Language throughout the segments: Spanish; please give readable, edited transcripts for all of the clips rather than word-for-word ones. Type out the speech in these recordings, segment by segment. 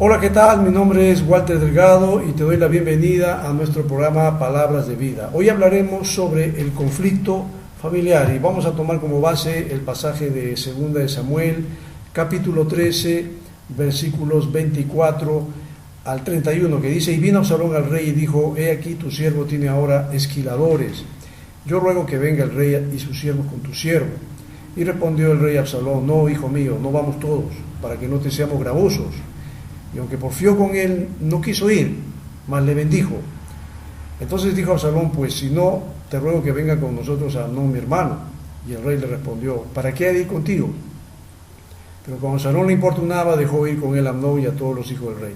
Hola, ¿qué tal? Mi nombre es Walter Delgado y te doy la bienvenida a nuestro programa Palabras de Vida. Hoy hablaremos sobre el conflicto familiar y vamos a tomar como base el pasaje de 2 de Samuel, capítulo 13, versículos 24 al 31, que dice: Y vino Absalón al rey y dijo: He aquí tu siervo tiene ahora esquiladores. Yo ruego que venga el rey y sus siervos con tu siervo. Y respondió el rey a Absalón: No, hijo mío, no vamos todos, para que no te seamos gravosos. Y aunque porfió con él, no quiso ir, mas le bendijo. Entonces dijo Absalón: Pues si no, te ruego que venga con nosotros a Amnón mi hermano. Y el rey le respondió: ¿Para qué ha de ir contigo? Pero como Absalón le importunaba, dejó ir con él a Amnón y a todos los hijos del rey.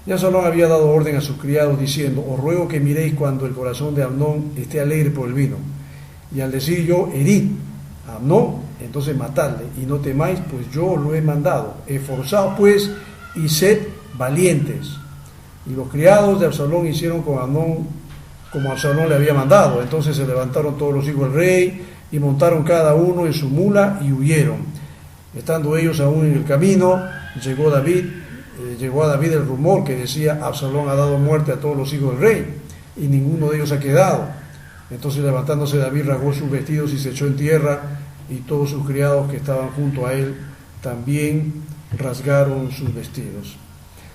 Y Absalón había dado orden a sus criados, diciendo: Os ruego que miréis cuando el corazón de Amnón esté alegre por el vino. Y al decir yo: herid a Amnón, entonces matadle, y no temáis, pues yo lo he mandado. Esforzaos pues y sed valientes. Y los criados de Absalón hicieron con Amnón como Absalón le había mandado. Entonces se levantaron todos los hijos del rey y montaron cada uno en su mula y huyeron. Estando ellos aún en el camino, llegó a David el rumor que decía: Absalón ha dado muerte a todos los hijos del rey y ninguno de ellos ha quedado. Entonces levantándose David rasgó sus vestidos y se echó en tierra, y todos sus criados que estaban junto a él también rasgaron sus vestidos.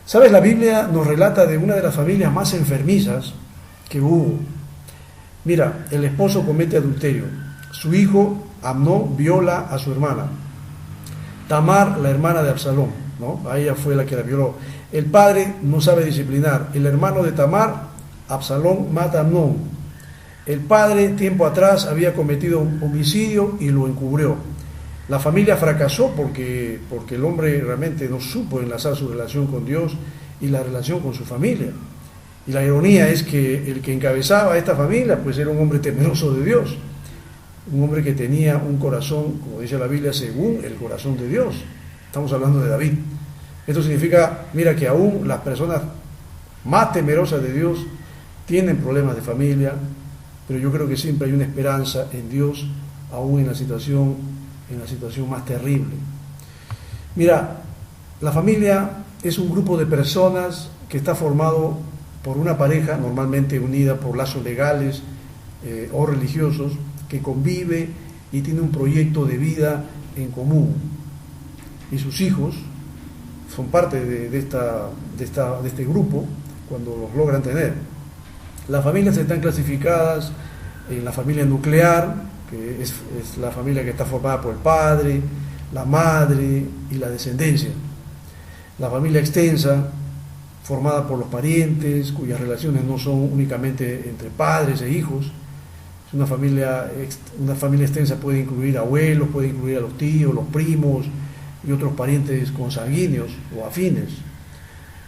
¿Sabes? La Biblia nos relata de una de las familias más enfermizas que hubo. Mira, el esposo comete adulterio, su hijo Amnón viola a su hermana, Tamar, la hermana de Absalón, ¿no? A ella fue la que la violó. El padre no sabe disciplinar. El hermano de Tamar, Absalón, mata a Amnón. El padre, tiempo atrás, había cometido un homicidio y lo encubrió. La familia fracasó porque el hombre realmente no supo enlazar su relación con Dios y la relación con su familia. Y la ironía es que el que encabezaba a esta familia pues era un hombre temeroso de Dios, un hombre que tenía un corazón, como dice la Biblia, según el corazón de Dios. Estamos hablando de David. Esto significa, mira, que aún las personas más temerosas de Dios tienen problemas de familia, pero yo creo que siempre hay una esperanza en Dios, aún en la situación más terrible. Mira, la familia es un grupo de personas que está formado por una pareja, normalmente unida por lazos legales o religiosos, que convive y tiene un proyecto de vida en común. Y sus hijos son parte de este grupo cuando los logran tener. Las familias están clasificadas en la familia nuclear, que es la familia que está formada por el padre, la madre y la descendencia. La familia extensa, formada por los parientes, cuyas relaciones no son únicamente entre padres e hijos. Una familia extensa puede incluir abuelos, puede incluir a los tíos, los primos y otros parientes consanguíneos o afines.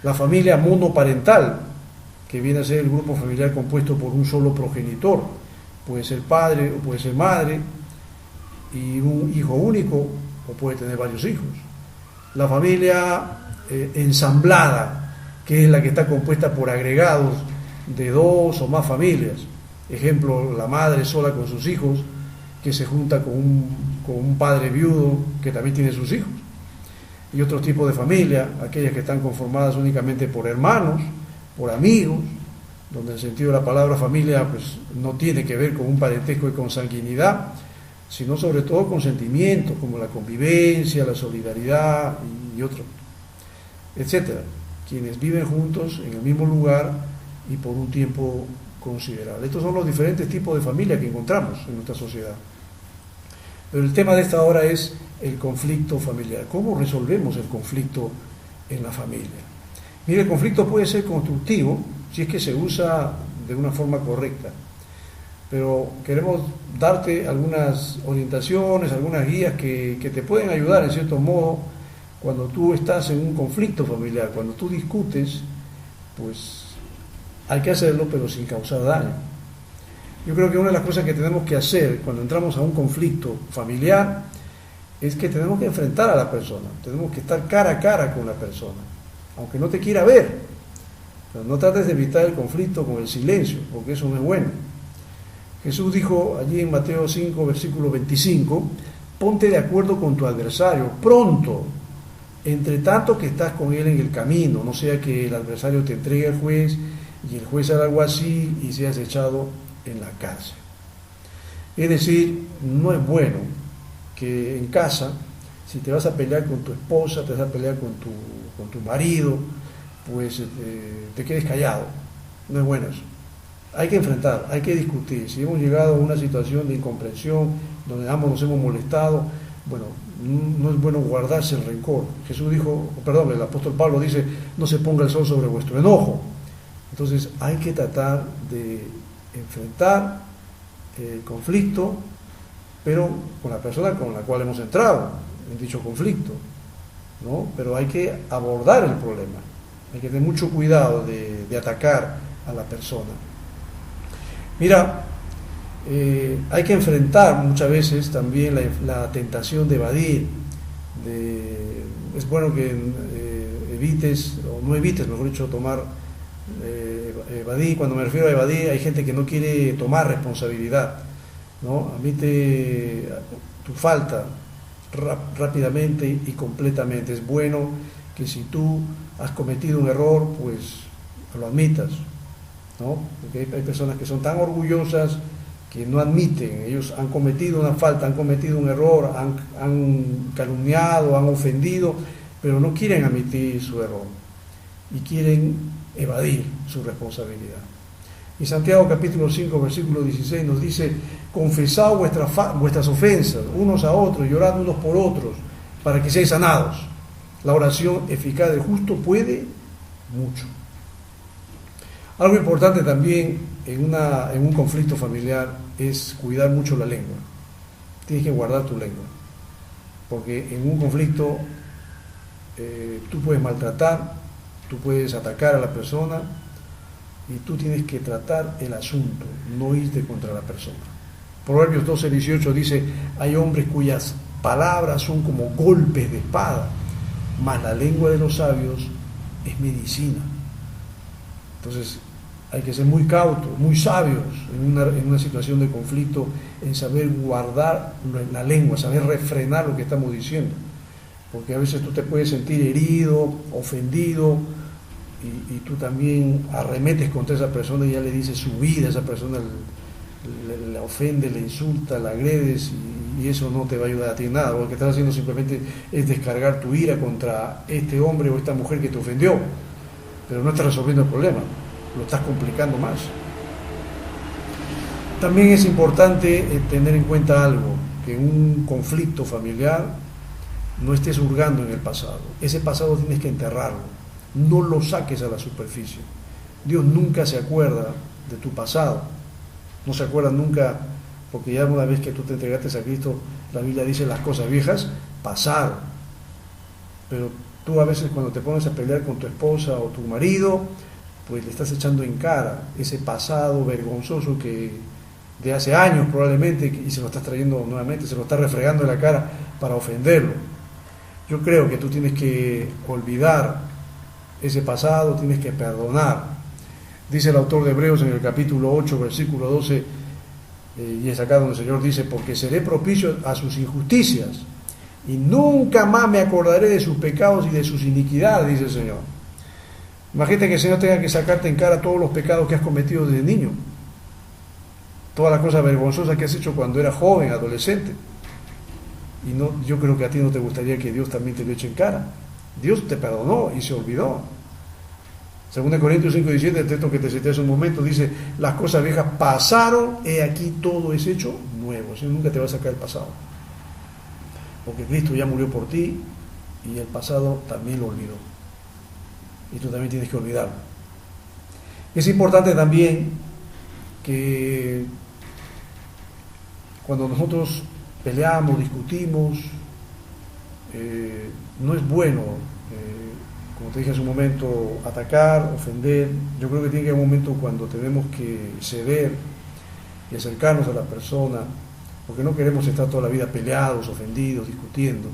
La familia monoparental, que viene a ser el grupo familiar compuesto por un solo progenitor, puede ser padre o puede ser madre, y un hijo único, o puede tener varios hijos. La familia ensamblada, que es la que está compuesta por agregados de 2 o más familias. Ejemplo, la madre sola con sus hijos, que se junta con un padre viudo que también tiene sus hijos. Y otros tipos de familia, aquellas que están conformadas únicamente por hermanos, por amigos, donde el sentido de la palabra familia pues no tiene que ver con un parentesco y consanguinidad, sino sobre todo con sentimientos como la convivencia, la solidaridad y otros, etcétera, quienes viven juntos en el mismo lugar y por un tiempo considerable. Estos son los diferentes tipos de familia que encontramos en nuestra sociedad. Pero el tema de esta hora es el conflicto familiar. ¿Cómo resolvemos el conflicto en la familia? Mire, el conflicto puede ser constructivo si es que se usa de una forma correcta, pero queremos darte algunas orientaciones, algunas guías que te pueden ayudar en cierto modo cuando tú estás en un conflicto familiar. Cuando tú discutes, pues hay que hacerlo, pero sin causar daño. Yo creo que una de las cosas que tenemos que hacer cuando entramos a un conflicto familiar es que tenemos que enfrentar a la persona, tenemos que estar cara a cara con la persona, aunque no te quiera ver. Pero no trates de evitar el conflicto con el silencio, porque eso no es bueno. Jesús dijo allí en Mateo 5, versículo 25, ponte de acuerdo con tu adversario pronto entre tanto que estás con él en el camino, no sea que el adversario te entregue al juez y el juez haga algo así y seas echado en la cárcel. Es decir, no es bueno que en casa, si te vas a pelear con tu esposa, te vas a pelear con tu marido, pues te quedes callado. No es bueno eso. Hay que enfrentar, hay que discutir. Si hemos llegado a una situación de incomprensión, donde ambos nos hemos molestado, bueno, no es bueno guardarse el rencor. Jesús dijo, perdón, el apóstol Pablo dice, no se ponga el sol sobre vuestro enojo. Entonces hay que tratar de enfrentar el conflicto, pero con la persona con la cual hemos entrado en dicho conflicto, ¿no? Pero hay que abordar el problema, hay que tener mucho cuidado de atacar a la persona. Mira, hay que enfrentar muchas veces también la tentación de evadir. Es bueno que evites, o no evites, mejor dicho, evadir. Cuando me refiero a evadir, hay gente que no quiere tomar responsabilidad, ¿no? Admite tu falta rápidamente y completamente. Es bueno que si tú has cometido un error, pues lo admitas, ¿no? Porque hay personas que son tan orgullosas que no admiten. Ellos han cometido una falta, han cometido un error, han calumniado, han ofendido, pero no quieren admitir su error y quieren evadir su responsabilidad. Y Santiago capítulo 5 versículo 16 nos dice: confesad vuestras ofensas unos a otros, llorad unos por otros, para que seáis sanados. La oración eficaz del justo puede mucho. Algo importante también en un conflicto familiar es cuidar mucho la lengua. Tienes que guardar tu lengua, porque en un conflicto tú puedes maltratar, tú puedes atacar a la persona y tú tienes que tratar el asunto, no irte contra la persona. Proverbios 12:18 dice: hay hombres cuyas palabras son como golpes de espada, mas la lengua de los sabios es medicina. Entonces hay que ser muy cautos, muy sabios en una situación de conflicto, en saber guardar la lengua, saber refrenar lo que estamos diciendo, porque a veces tú te puedes sentir herido, ofendido, y tú también arremetes contra esa persona y ya le dices su vida, esa persona le ofende, le insulta, la agredes, y eso no te va a ayudar a ti en nada. Lo que estás haciendo simplemente es descargar tu ira contra este hombre o esta mujer que te ofendió, pero no estás resolviendo el problema, lo estás complicando más. También es importante tener en cuenta algo, que en un conflicto familiar no estés hurgando en el pasado. Ese pasado tienes que enterrarlo, no lo saques a la superficie. Dios nunca se acuerda de tu pasado, no se acuerda nunca, porque ya una vez que tú te entregaste a Cristo, la Biblia dice: las cosas viejas pasaron. Pero tú a veces, cuando te pones a pelear con tu esposa o tu marido, pues le estás echando en cara ese pasado vergonzoso que de hace años probablemente, y se lo estás trayendo nuevamente, se lo estás refregando en la cara para ofenderlo. Yo creo que tú tienes que olvidar ese pasado, tienes que perdonar. Dice el autor de Hebreos en el capítulo 8, versículo 12, y es acá donde el Señor dice: porque seré propicio a sus injusticias, y nunca más me acordaré de sus pecados y de sus iniquidades, dice el Señor. Imagínate que el Señor tenga que sacarte en cara todos los pecados que has cometido desde niño, todas las cosas vergonzosas que has hecho cuando eras joven, adolescente. Y no, yo creo que a ti no te gustaría que Dios también te lo eche en cara. Dios te perdonó y se olvidó. 2 Corintios 5:17, el texto que te cité hace un momento, dice: las cosas viejas pasaron, he aquí todo es hecho nuevo. O sea, nunca te va a sacar el pasado, porque Cristo ya murió por ti y el pasado también lo olvidó, y tú también tienes que olvidarlo. Es importante también que cuando nosotros peleamos, discutimos, no es bueno, como te dije hace un momento, atacar, ofender. Yo creo que tiene que haber un momento cuando tenemos que ceder y acercarnos a la persona, porque no queremos estar toda la vida peleados, ofendidos, discutiendo.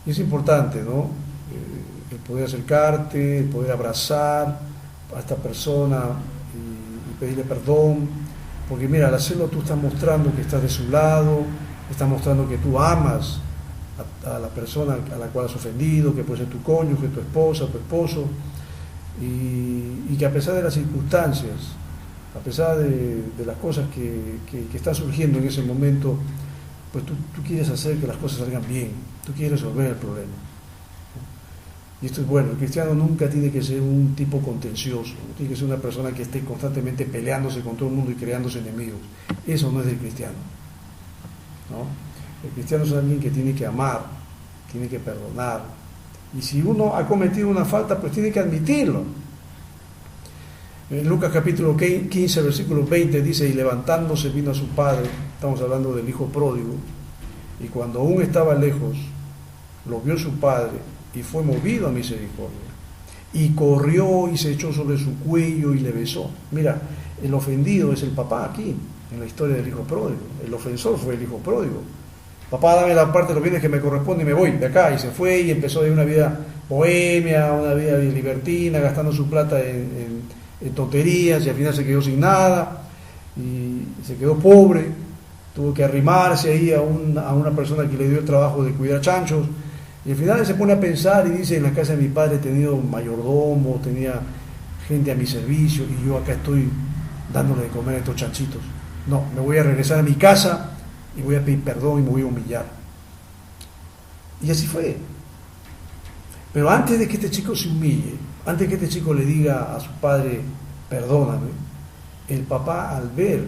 Y es importante, ¿no? El poder acercarte, el poder abrazar a esta persona y pedirle perdón, porque mira, al hacerlo tú estás mostrando que estás de su lado, estás mostrando que tú amas a la persona a la cual has ofendido, que puede ser tu cónyuge, tu esposa, tu esposo, y que a pesar de las circunstancias, a pesar de las cosas que están surgiendo en ese momento, pues tú quieres hacer que las cosas salgan bien, tú quieres resolver el problema. Y esto es bueno, el cristiano nunca tiene que ser un tipo contencioso, no tiene que ser una persona que esté constantemente peleándose con todo el mundo y creándose enemigos. Eso no es del cristiano, ¿no? El cristiano es alguien que tiene que amar, tiene que perdonar, y si uno ha cometido una falta, pues tiene que admitirlo. En Lucas capítulo 15, versículo 20 dice: y levantándose vino a su padre, estamos hablando del hijo pródigo, y cuando aún estaba lejos, lo vio su padre, y fue movido a misericordia, y corrió y se echó sobre su cuello y le besó. Mira, el ofendido es el papá aquí, en la historia del hijo pródigo. El ofensor fue el hijo pródigo. Papá, dame la parte de los bienes que me corresponde y me voy de acá. Y se fue y empezó a vivir una vida bohemia, una vida libertina, gastando su plata en tonterías, y al final se quedó sin nada y se quedó pobre. Tuvo que arrimarse ahí a una persona que le dio el trabajo de cuidar chanchos. Y al final se pone a pensar y dice: en la casa de mi padre he tenido mayordomo, tenía gente a mi servicio, y yo acá estoy dándole de comer a estos chanchitos. No, me voy a regresar a mi casa y voy a pedir perdón y me voy a humillar. Y así fue. Pero antes de que este chico se humille, antes de que este chico le diga a su padre: perdóname, el papá, al ver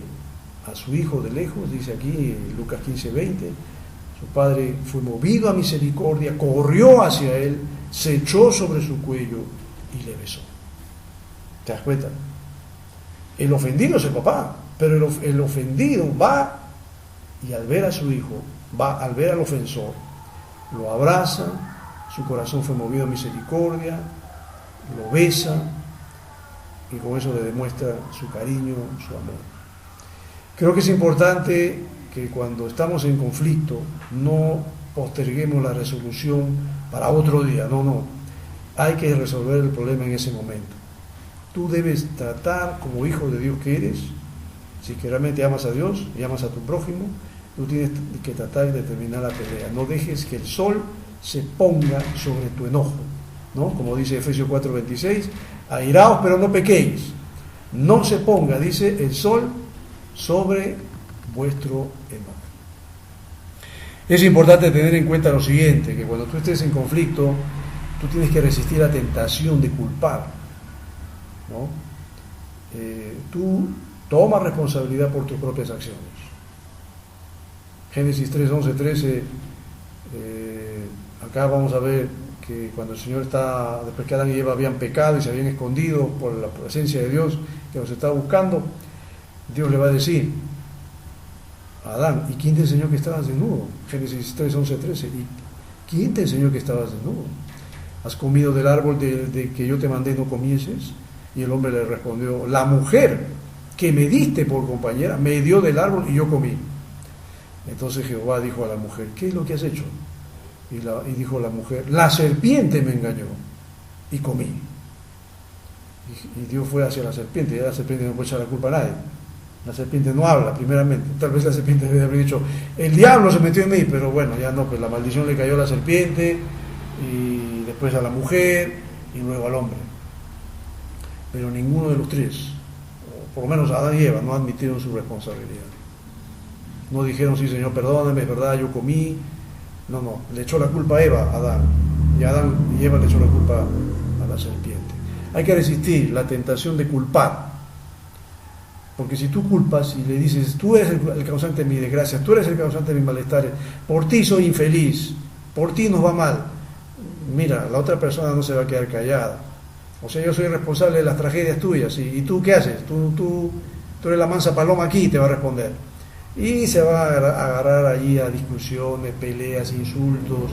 a su hijo de lejos, dice aquí Lucas 15:20, su padre fue movido a misericordia, corrió hacia él, se echó sobre su cuello y le besó. ¿Te das cuenta? El ofendido es el papá, pero el ofendido va y al ver a su hijo, al ver al ofensor, lo abraza, su corazón fue movido a misericordia, lo besa, y con eso le demuestra su cariño, su amor. Creo que es importante que cuando estamos en conflicto no posterguemos la resolución para otro día. No, hay que resolver el problema en ese momento. Tú debes tratar, como hijo de Dios que eres, si que realmente amas a Dios y amas a tu prójimo, tú tienes que tratar de terminar la pelea. No dejes que el sol se ponga sobre tu enojo, ¿no? Como dice Efesios 4:26, airaos pero no pequéis. No se ponga, dice, el sol sobre vuestro enojo. Es importante tener en cuenta lo siguiente, que cuando tú estés en conflicto, tú tienes que resistir la tentación de culpar, ¿no? Tú toma responsabilidad por tus propias acciones. Génesis 3:11-13, acá vamos a ver que cuando el Señor después que Adán y Eva habían pecado y se habían escondido por la presencia de Dios que los estaba buscando, Dios le va a decir a Adán: ¿y quién te enseñó que estabas desnudo? Génesis 3:11-13, ¿y quién te enseñó que estabas desnudo? ¿Has comido del árbol de que yo te mandé no comieses? Y el hombre le respondió: la mujer que me diste por compañera me dio del árbol y yo comí. Entonces Jehová dijo a la mujer: ¿qué es lo que has hecho? Y dijo la mujer: la serpiente me engañó y comí. Y Dios fue hacia la serpiente, y la serpiente no puede echar la culpa a nadie. La serpiente no habla, primeramente. Tal vez la serpiente debe haber dicho: el diablo se metió en mí, pero bueno, ya no, pues la maldición le cayó a la serpiente, y después a la mujer, y luego al hombre. Pero ninguno de los tres, o por lo menos Adán y Eva, no admitieron su responsabilidad. No dijeron: sí, Señor, perdóname, es verdad, yo comí. No, le echó la culpa a Eva, a Adán, y Adán y Eva le echó la culpa a la serpiente. Hay que resistir la tentación de culpar, porque si tú culpas y le dices: tú eres el causante de mi desgracia, tú eres el causante de mis malestares, por ti soy infeliz, por ti nos va mal, mira, la otra persona no se va a quedar callada. O sea, yo soy responsable de las tragedias tuyas, y tú ¿qué haces? Tú eres la mansa paloma aquí, te va a responder. Y se va a agarrar allí a discusiones, peleas, insultos,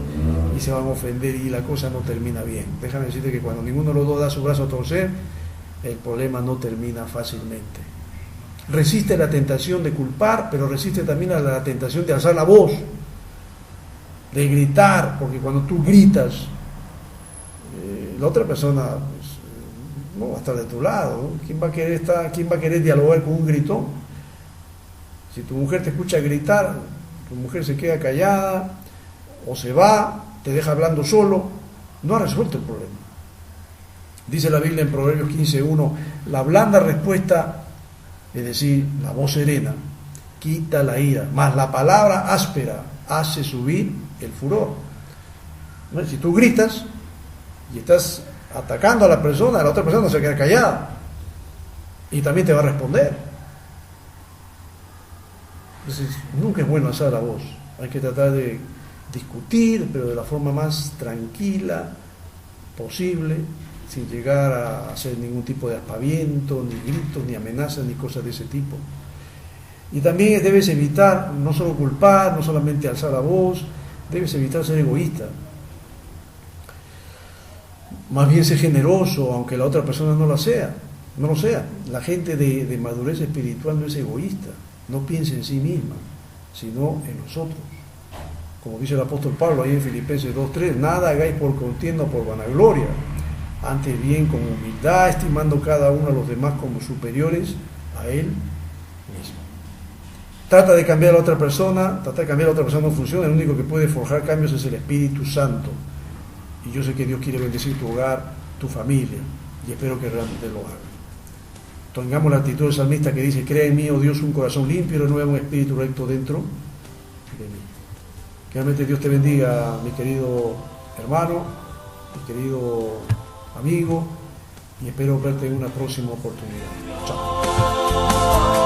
y se van a ofender, y la cosa no termina bien. Déjame decirte que cuando ninguno de los dos da su brazo a torcer, el problema no termina fácilmente. Resiste la tentación de culpar, pero resiste también a la tentación de alzar la voz, de gritar, porque cuando tú gritas, la otra persona pues, no va a estar de tu lado, ¿no? ¿Quién va a querer dialogar con un gritón? Si tu mujer te escucha gritar, tu mujer se queda callada, o se va, te deja hablando solo, no ha resuelto el problema. Dice la Biblia en Proverbios 15:1, la blanda respuesta, es decir, la voz serena, quita la ira, mas la palabra áspera hace subir el furor. ¿No? Si tú gritas y estás atacando a la otra persona se queda callada y también te va a responder. Entonces, nunca es bueno alzar la voz, hay que tratar de discutir, pero de la forma más tranquila posible, sin llegar a hacer ningún tipo de aspaviento, ni gritos, ni amenazas, ni cosas de ese tipo. Y también debes evitar, no solo culpar, no solamente alzar la voz, debes evitar ser egoísta. Más bien ser generoso, aunque la otra persona no lo sea. La gente de madurez espiritual no es egoísta, no piensa en sí misma, sino en nosotros. Como dice el apóstol Pablo ahí en Filipenses 2:3, nada hagáis por contienda o por vanagloria, antes bien con humildad, estimando cada uno a los demás como superiores a él mismo. Trata de cambiar a la otra persona no funciona, el único que puede forjar cambios es el Espíritu Santo. Y yo sé que Dios quiere bendecir tu hogar, tu familia, y espero que realmente lo haga. Tengamos la actitud del salmista que dice, crea en mí, oh Dios, un corazón limpio y renueva un espíritu recto dentro de mí. Que realmente Dios te bendiga, mi querido hermano, mi querido amigo, y espero verte en una próxima oportunidad. Chao.